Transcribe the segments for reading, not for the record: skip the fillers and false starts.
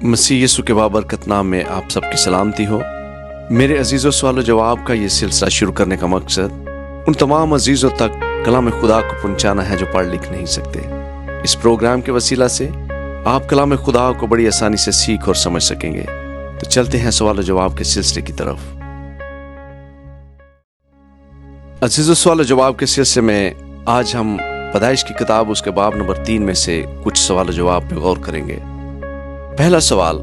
मसीह यीशु के बाबरकत नाम में आप सबकी सलामती हो। मेरे अजीज़ों, सवाल जवाब का ये सिलसिला शुरू करने का मकसद उन तमाम अजीज़ों तक कलाम खुदा को पहुंचाना है जो पढ़ लिख नहीं सकते। इस प्रोग्राम के वसीला से आप कलाम खुदा को बड़ी आसानी से सीख और समझ सकेंगे। तो चलते हैं सवाल जवाब के सिलसिले की तरफ। अजीज़ों, सवाल जवाब के सिलसिले में आज हम पैदाइश की किताब उसके बाब नंबर 3 में से कुछ सवाल जवाब पे गौर करेंगे। पहला सवाल,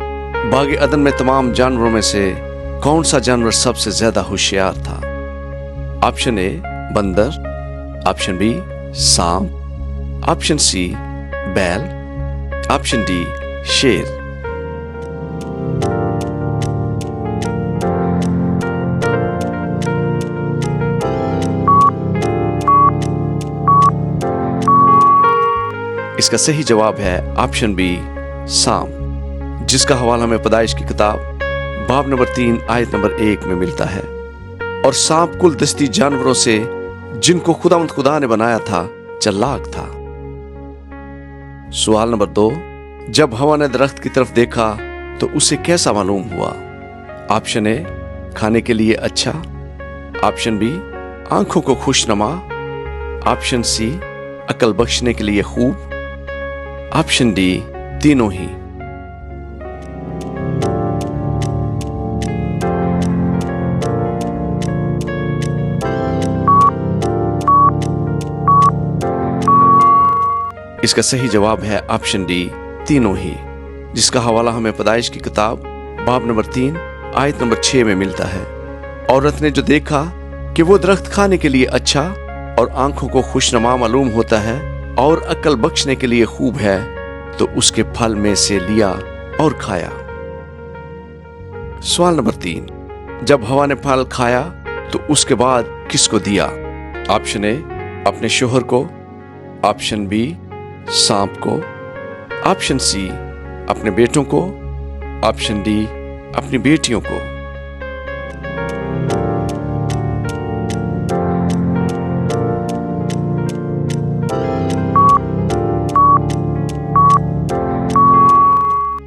बाग अदन में तमाम जानवरों में से कौन सा जानवर सबसे ज्यादा होशियार था? ऑप्शन ए बंदर, ऑप्शन बी सांप, ऑप्शन सी बैल, ऑप्शन डी शेर। इसका सही जवाब है ऑप्शन बी सांप, जिसका हवाला हमें पैदाइश की किताब बाब नंबर 3 आयत नंबर 1 में मिलता है। और सांप कुल दस्ती जानवरों से जिनको खुदा ने बनाया था चालाक था। सवाल नंबर 2, जब हवा ने दरख्त की तरफ देखा तो उसे कैसा मालूम हुआ? ऑप्शन ए खाने के लिए अच्छा, ऑप्शन बी आंखों को खुशनुमा, ऑप्शन सी अकल बख्शने के लिए खूब, ऑप्शन डी तीनों ही। इसका सही जवाब है ऑप्शन डी तीनों ही, जिसका हवाला हमें पैदाइश की किताब बाब नंबर 3 आयत नंबर 6 में मिलता है। औरत ने जो देखा कि वो दरख्त खाने के लिए अच्छा और आंखों को खुशनुमा मालूम होता है और अकल बख्शने के लिए खूब है, तो उसके फल में से लिया और खाया। सवाल नंबर 3, जब हवा ने फल खाया तो उसके बाद किसको दिया? ऑप्शन ए अपने शोहर को, ऑप्शन बी सांप को, ऑप्शन सी अपने बेटों को, ऑप्शन डी अपनी बेटियों को।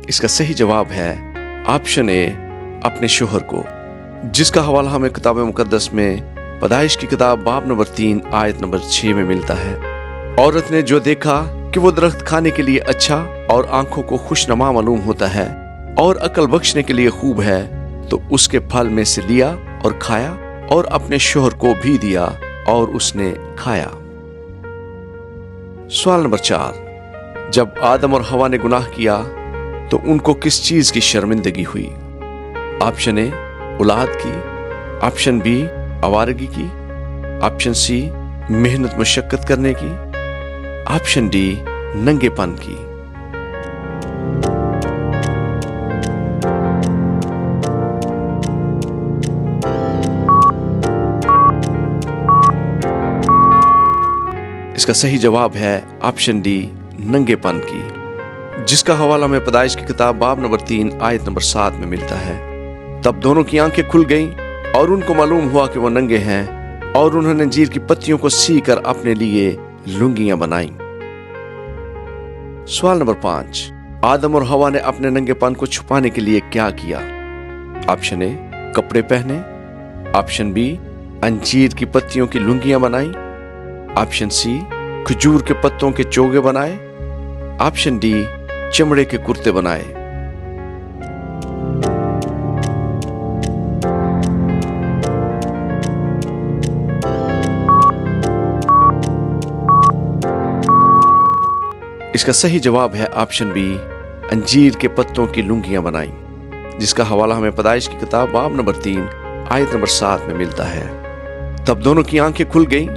इसका सही जवाब है ऑप्शन ए अपने शोहर को, जिसका हवाला हमें किताब मुकद्दस में पैदाइश की किताब बाब नंबर 3 आयत नंबर 6 में मिलता है। औरत ने जो देखा कि वो दरख्त खाने के लिए अच्छा और आंखों को खुशनुमा मालूम होता है और अकल बख्शने के लिए खूब है, तो उसके फल में से लिया और खाया और अपने शोहर को भी दिया और उसने खाया। सवाल नंबर 4, जब आदम और हवा ने गुनाह किया तो उनको किस चीज की शर्मिंदगी हुई? ऑप्शन ए औलाद की, ऑप्शन बी आवारगी की, ऑप्शन सी मेहनत मशक्कत करने की, ऑप्शन डी नंगेपन की। इसका सही जवाब है ऑप्शन डी नंगेपन की, जिसका हवाला में पैदाइश की किताब बाब नंबर 3 आयत नंबर 7 में मिलता है। तब दोनों की आंखें खुल गईं और उनको मालूम हुआ कि वो नंगे हैं, और उन्होंने अंजीर की पत्तियों को सी कर अपने लिए लुंगियां बनाई। सवाल नंबर 5, आदम और हवा ने अपने नंगेपन को छुपाने के लिए क्या किया? ऑप्शन ए कपड़े पहने, ऑप्शन बी अंजीर की पत्तियों की लुंगियां बनाई, ऑप्शन सी खजूर के पत्तों के चोगे बनाए, ऑप्शन डी चमड़े के कुर्ते बनाए। इसका सही जवाब है ऑप्शन बी अंजीर के पत्तों की लुंगियां बनाई, जिसका हवाला हमें पैदाइश की किताब बाब नंबर 3 आयत नंबर 7 में मिलता है। तब दोनों की आंखें खुल गईं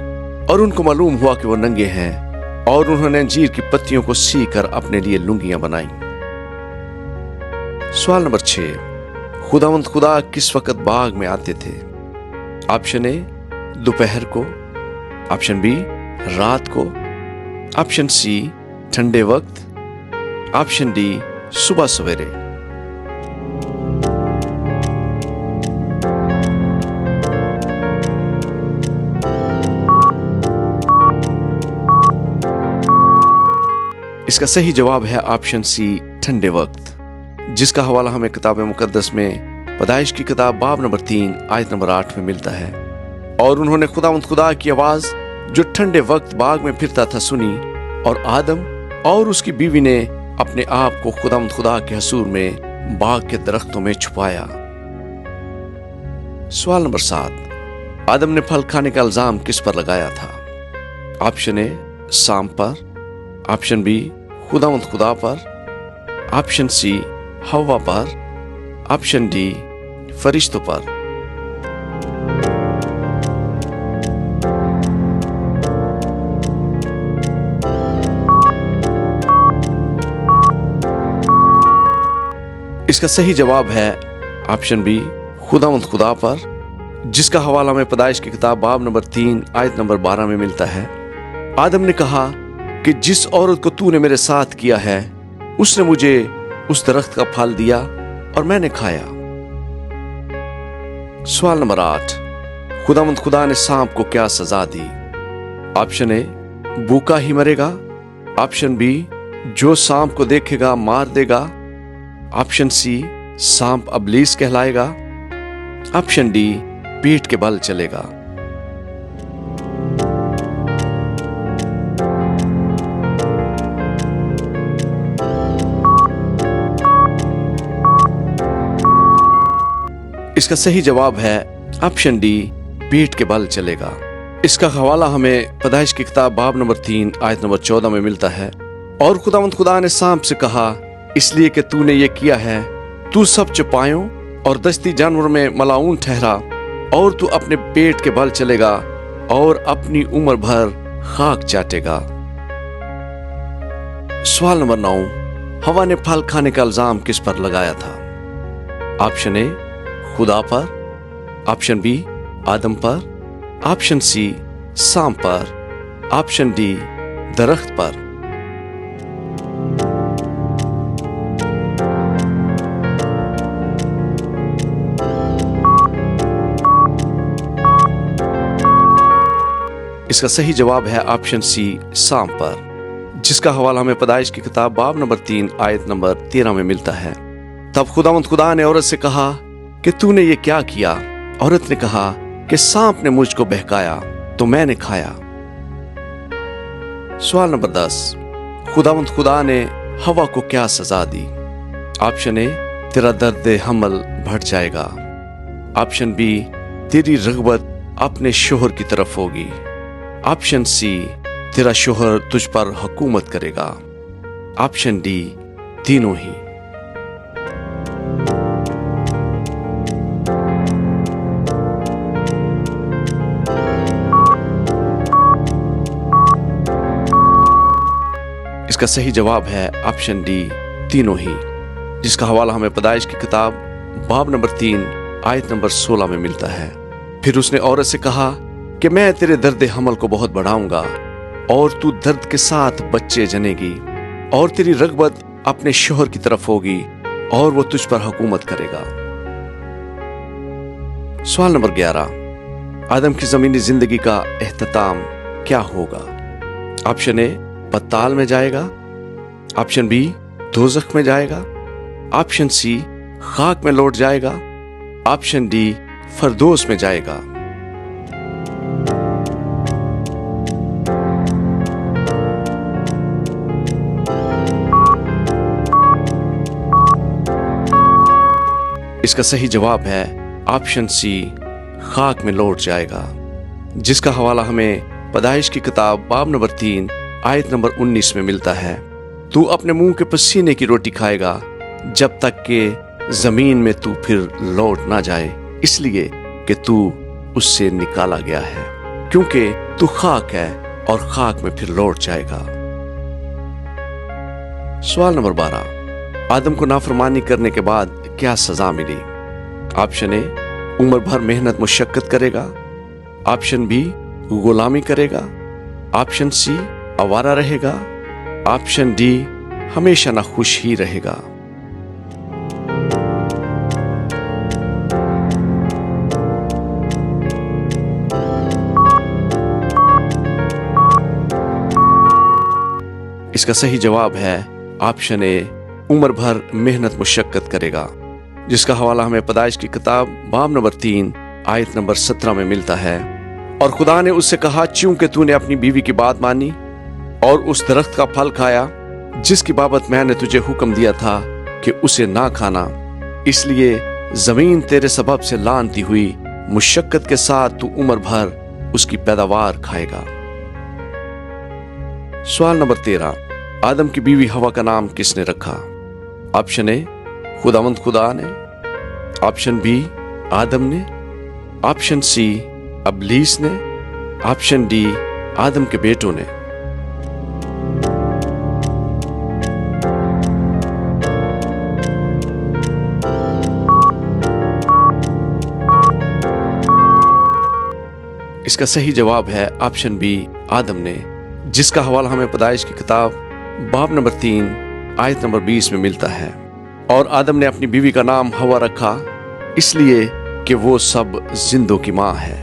और उनको मालूम हुआ कि वो नंगे हैं, और उन्होंने अंजीर की पत्तियों को सी कर अपने लिए लुंगियां बनाई। सवाल नंबर 6, खुदा किस वक्त बाग में आते थे? ऑप्शन ए दोपहर को, ऑप्शन बी रात को, ऑप्शन सी ठंडे वक्त, ऑप्शन डी सुबह सवेरे। इसका सही जवाब है ऑप्शन सी ठंडे वक्त, जिसका हवाला हमें किताब मुकद्दस में पैदाइश की किताब बाब नंबर 3 आयत नंबर 8 में मिलता है। और उन्होंने खुदा की आवाज जो ठंडे वक्त बाग में फिरता था सुनी, और आदम और उसकी बीवी ने अपने आप को खुदा के हसूर में बाग के दरख्तों में छुपाया। सवाल नंबर 7, आदम ने फल खाने का इल्जाम किस पर लगाया था? ऑप्शन ए साम पर, ऑप्शन बी खुदा पर, ऑप्शन सी हवा पर, ऑप्शन डी फरिश्तों पर। इसका सही जवाब है ऑप्शन बी खुदा पर, जिसका हवाला में पैदाइश की किताब बाब नंबर 3 आयत नंबर 12 में मिलता है। आदम ने कहा कि जिस औरत को तूने मेरे साथ किया है उसने मुझे उस दरख्त का फल दिया और मैंने खाया। सवाल नंबर 8, खुदा ने सांप को क्या सजा दी? ऑप्शन ए भूखा ही मरेगा, ऑप्शन बी जो सांप को देखेगा मार देगा, ऑप्शन सी सांप अबलीस कहलाएगा, ऑप्शन डी पीठ के बल चलेगा। इसका सही जवाब है ऑप्शन डी पीठ के बल चलेगा। इसका हवाला हमें पैदाइश की किताब बाब नंबर 3 आयत नंबर 14 में मिलता है। और खुदा ने सांप से कहा, इसलिए कि तूने ये किया है, तू सब चौपायों और दस्ती जानवरों में मलाऊन ठहरा, और तू अपने पेट के बल चलेगा और अपनी उम्र भर खाक चाटेगा। सवाल नंबर 9, हवा ने फल खाने का इल्जाम किस पर लगाया था? ऑप्शन ए खुदा पर, ऑप्शन बी आदम पर, ऑप्शन सी सांप पर, ऑप्शन डी दरख्त पर। इसका सही जवाब है ऑप्शन सी सांप पर, जिसका हवाला हमें पैदाइश की किताब बाब नंबर 3 आयत नंबर 13 में मिलता है। तब खुदा ने औरत से कहा कि तूने ये क्या किया? औरत ने कहा कि सांप ने मुझको बहकाया तो मैंने खाया। सवाल नंबर 10, खुदा ने हवा को क्या सजा दी? ऑप्शन ए तेरा दर्द हमल बढ़ जाएगा, ऑप्शन बी तेरी रग़बत अपने शोहर की तरफ होगी, ऑप्शन सी तेरा शोहर तुझ पर हुकूमत करेगा, ऑप्शन डी तीनों ही। इसका सही जवाब है ऑप्शन डी तीनों ही, जिसका हवाला हमें पैदाइश की किताब बाब नंबर 3 आयत नंबर 16 में मिलता है। फिर उसने औरत से कहा कि मैं तेरे दर्द हमल को बहुत बढ़ाऊंगा और तू दर्द के साथ बच्चे जनेगी, और तेरी रग़बत अपने शोहर की तरफ होगी और वो तुझ पर हुकूमत करेगा। सवाल नंबर 11, आदम की जमीनी जिंदगी का एहतताम क्या होगा? ऑप्शन ए पताल में जाएगा, ऑप्शन बी दोज़ख में जाएगा, ऑप्शन सी खाक में लौट जाएगा, ऑप्शन डी फरदोस में जाएगा। इसका सही जवाब है ऑप्शन सी खाक में लौट जाएगा, जिसका हवाला हमें पैदाइश की किताब बाब नंबर 3 आयत नंबर 19 में मिलता है। तू अपने मुंह के पसीने की रोटी खाएगा जब तक कि जमीन में तू फिर लौट ना जाए, इसलिए कि तू उससे निकाला गया है, क्योंकि तू खाक है और खाक में फिर लौट जाएगा। सवाल नंबर 12, आदम को नाफरमानी करने के बाद क्या सजा मिली? ऑप्शन ए उम्र भर मेहनत मुशक्कत करेगा, ऑप्शन बी गुलामी करेगा, ऑप्शन सी आवारा रहेगा, ऑप्शन डी हमेशा नाखुश ही रहेगा। इसका सही जवाब है ऑप्शन ए उम्र भर मेहनत मुशक्कत करेगा, जिसका हवाला हमें पैदाइश की किताब बाब नंबर 3 आयत नंबर 17 में मिलता है। और खुदा ने उससे कहा, चूंकि तूने अपनी बीवी की बात मानी और उस दरख्त का फल खाया जिसकी बाबत मैंने तुझे हुक्म दिया था कि उसे ना खाना, इसलिए जमीन तेरे सबब से लानती हुई, मुशक्कत के साथ तू उम्र भर उसकी पैदावार खाएगा। सवाल नंबर 13, आदम की बीवी हवा का नाम किसने रखा? ऑप्शन ए, खुदावंद खुदा ने। ऑप्शन बी, आदम ने। ऑप्शन सी, अबलीस ने। ऑप्शन डी, आदम के बेटों ने। इसका सही जवाब है ऑप्शन बी, आदम ने, जिसका हवाला हमें पैदाइश की किताब बाब नंबर 3 आयत नंबर 20 में मिलता है। और आदम ने अपनी बीवी का नाम हवा रखा इसलिए कि वो सब जिंदों की मां है।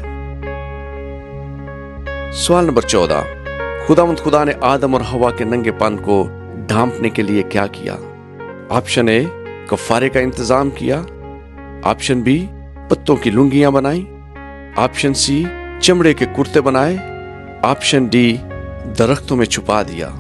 सवाल नंबर 14, खुदावंद खुदा ने आदम और हवा के नंगेपन को ढांपने के लिए क्या किया? ऑप्शन ए, कफारे का इंतजाम किया। ऑप्शन बी, पत्तों की लुंगियां बनाई। ऑप्शन सी, चमड़े के कुर्ते बनाए। ऑप्शन डी, दरख्तों में छुपा दिया।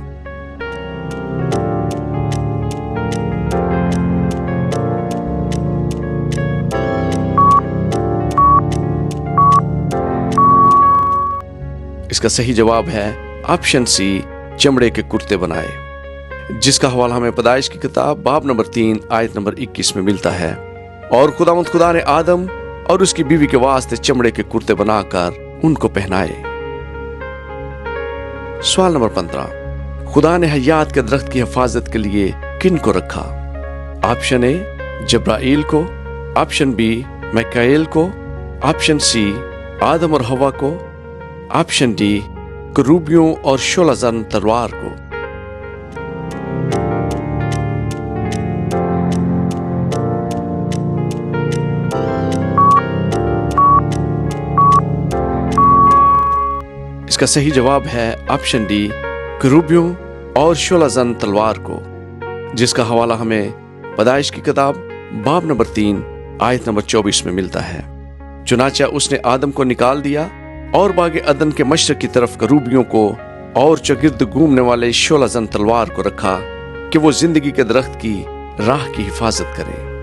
इसका सही जवाब है ऑप्शन सी, चमड़े के कुर्ते बनाए, जिसका हवाला हमें पैदाइश की किताब बाब नंबर 3 आयत नंबर 21 में मिलता है। और खुदावंद खुदा ने आदम और उसकी बीवी के वास्ते चमड़े के कुर्ते बनाकर उनको पहनाए। सवाल नंबर 15, खुदा ने हयात के दरख्त की हिफाजत के लिए किन को रखा? ऑप्शन ए, जब्राइल को। ऑप्शन बी, मिकाएल को। ऑप्शन सी, आदम और हवा को। ऑप्शन डी, करूबियों और शोलाजन तलवार को। इसका सही जवाब है ऑप्शन डी, करूबियों और शोलाजन तलवार को, जिसका हवाला हमें पैदाइश की किताब बाब नंबर 3 आयत नंबर 24 में मिलता है। चुनांचे उसने आदम को निकाल दिया और बागे अदन के मशरक की तरफ करूबियों को और चगिर्द घूमने वाले शोलाजन तलवार को रखा कि वो जिंदगी के दरख्त की राह की हिफाजत करें।